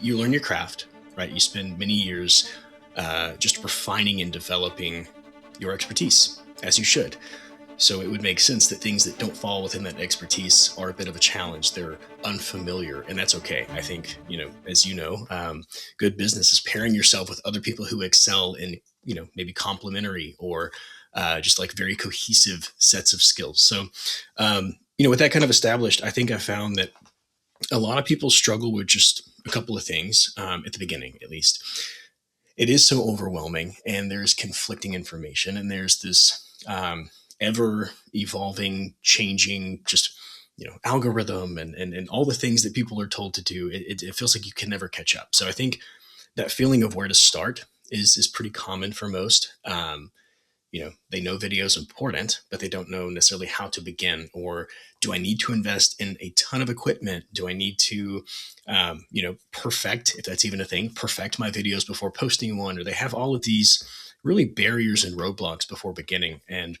You learn your craft, right? You spend many years just refining and developing your expertise, as you should. So it would make sense that things that don't fall within that expertise are a bit of a challenge. They're unfamiliar, and that's okay. I think, as good business is pairing yourself with other people who excel in, maybe complementary or just like very cohesive sets of skills. So, with that kind of established, I think I found that a lot of people struggle with just a couple of things at the beginning, at least. It is so overwhelming, and there's conflicting information, and there's this ever evolving, changing, just algorithm and all the things that people are told to do. It feels like you can never catch up. So I think that feeling of where to start is pretty common for most. They know video is important, but they don't know necessarily how to begin. Or do I need to invest in a ton of equipment? Do I need to, perfect, if that's even a thing, perfect my videos before posting one? Or they have all of these really barriers and roadblocks before beginning. And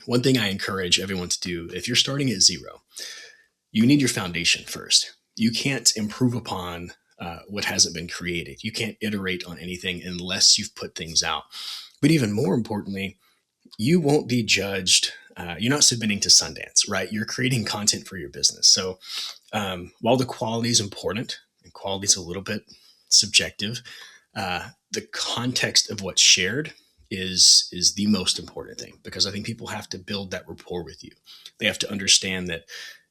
one thing I encourage everyone to do, if you're starting at zero, you need your foundation first. You can't improve upon what hasn't been created. You can't iterate on anything unless you've put things out. But even more importantly, you won't be judged. You're not submitting to Sundance, right? You're creating content for your business. So while the quality is important, and quality is a little bit subjective, the context of what's shared is the most important thing, because I think people have to build that rapport with you. They have to understand that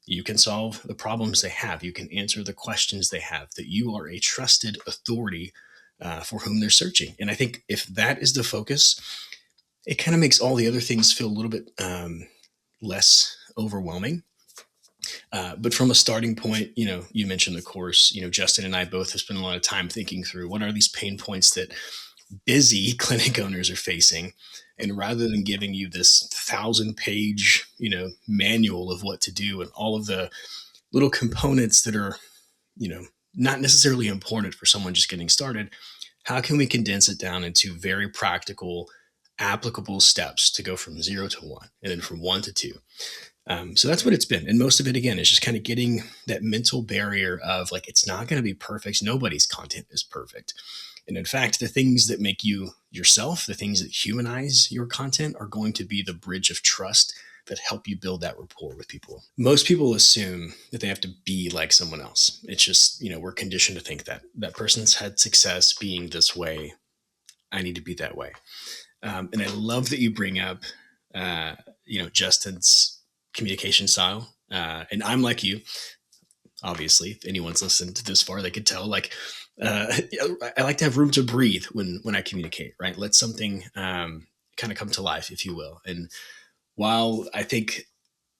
you can solve the problems they have. You can answer the questions they have, that you are a trusted authority for whom they're searching. And I think if that is the focus, it kind of makes all the other things feel a little bit less overwhelming. But from a starting point, you mentioned the course. Justin and I both have spent a lot of time thinking through what are these pain points that busy clinic owners are facing. And rather than giving you this 1,000-page, manual of what to do and all of the little components that are, not necessarily important for someone just getting started, how can we condense it down into very practical, applicable steps to go from 0 to 1 and then from 1 to 2? So that's what it's been. And most of it, again, is just kind of getting that mental barrier of like, it's not going to be perfect. Nobody's content is perfect. And in fact, the things that make you yourself, the things that humanize your content, are going to be the bridge of trust that help you build that rapport with people. Most people assume that they have to be like someone else. It's just, we're conditioned to think that that person's had success being this way. I need to be that way. And I love that you bring up, Justin's communication style. And I'm like you, obviously. If anyone's listened to this far, they could tell. Like, I like to have room to breathe when I communicate. Right, let something kind of come to life, if you will. And while I think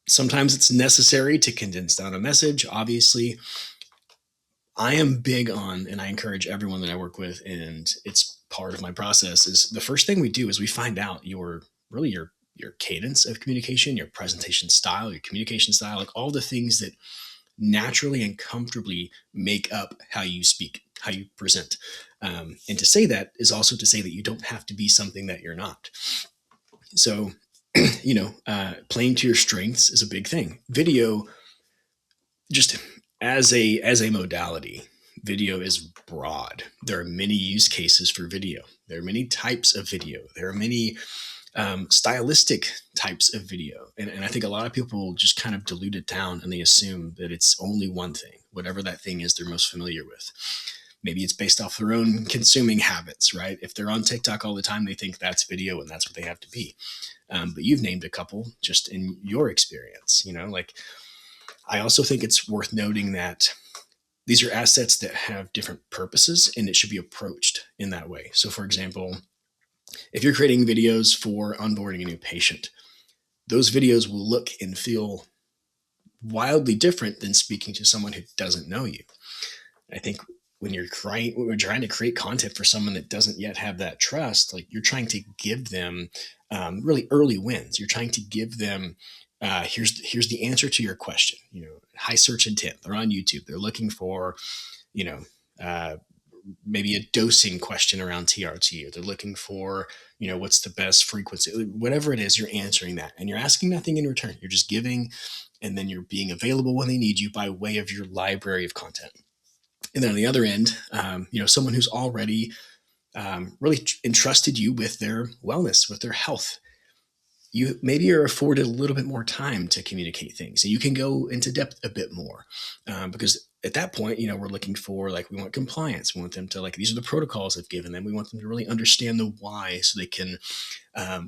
sometimes it's necessary to condense down a message, obviously, I am big on, and I encourage everyone that I work with, and it's part of my process, is the first thing we do is we find out your cadence of communication, your presentation style, your communication style, like all the things that naturally and comfortably make up how you speak, how you present. And to say that is also to say that you don't have to be something that you're not. So, playing to your strengths is a big thing. Video, just as a modality, video is broad. There are many use cases for video. There are many types of video. There are many stylistic types of video. And I think a lot of people just kind of dilute it down and they assume that it's only one thing, whatever that thing is they're most familiar with. Maybe it's based off their own consuming habits, right? If they're on TikTok all the time, they think that's video and that's what they have to be. But you've named a couple just in your experience, like I also think it's worth noting that these are assets that have different purposes and it should be approached in that way. So for example, if you're creating videos for onboarding a new patient, those videos will look and feel wildly different than speaking to someone who doesn't know you. I think when we're trying to create content for someone that doesn't yet have that trust, like you're trying to give them really early wins. You're trying to give them, here's the answer to your question. High search intent. They're on YouTube. They're looking for, maybe a dosing question around TRT, or they're looking for, what's the best frequency, whatever it is, you're answering that and you're asking nothing in return. You're just giving, and then you're being available when they need you by way of your library of content. And then on the other end, someone who's already really entrusted you with their wellness, with their health. You maybe are afforded a little bit more time to communicate things, and you can go into depth a bit more, because at that point, we're looking for, like, we want compliance. We want them to, like, these are the protocols I've given them. We want them to really understand the why, so they can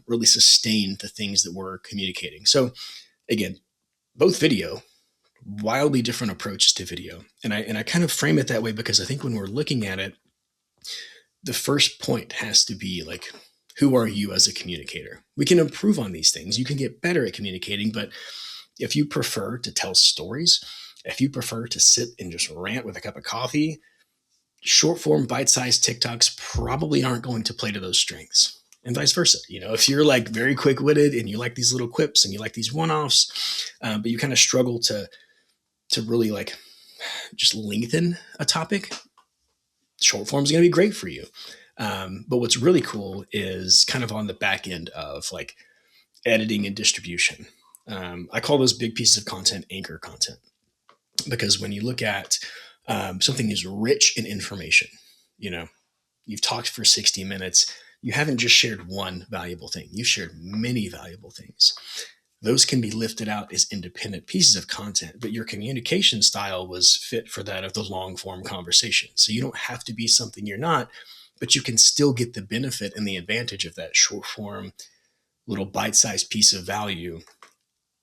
really sustain the things that we're communicating. So again, both video, wildly different approaches to video, and I kind of frame it that way because I think when we're looking at it, the first point has to be like, who are you as a communicator? We can improve on these things. You can get better at communicating, but if you prefer to tell stories, if you prefer to sit and just rant with a cup of coffee, short form, bite sized TikToks probably aren't going to play to those strengths. And vice versa. If you're like very quick witted and you like these little quips and you like these one offs, but you kind of struggle to really like just lengthen a topic, short form is going to be great for you. But what's really cool is kind of on the back end of like editing and distribution. I call those big pieces of content anchor content, because when you look at something is rich in information, you know, you've talked for 60 minutes, you haven't just shared one valuable thing, you've shared many valuable things. Those can be lifted out as independent pieces of content, but your communication style was fit for that of the long form conversation. So you don't have to be something you're not, but you can still get the benefit and the advantage of that short form, little bite sized piece of value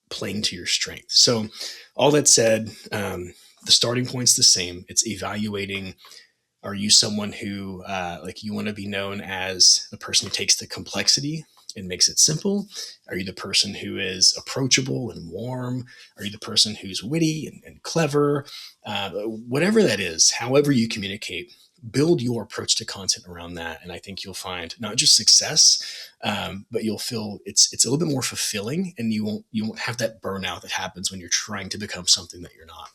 playing to your strength. So, all that said, the starting point's the same. It's evaluating, are you someone who, like, you want to be known as the person who takes the complexity and makes it simple? Are you the person who is approachable and warm? Are you the person who's witty and clever? Whatever that is, however you communicate, build your approach to content around that. And I think you'll find not just success, but you'll feel it's a little bit more fulfilling, and you won't have that burnout that happens when you're trying to become something that you're not.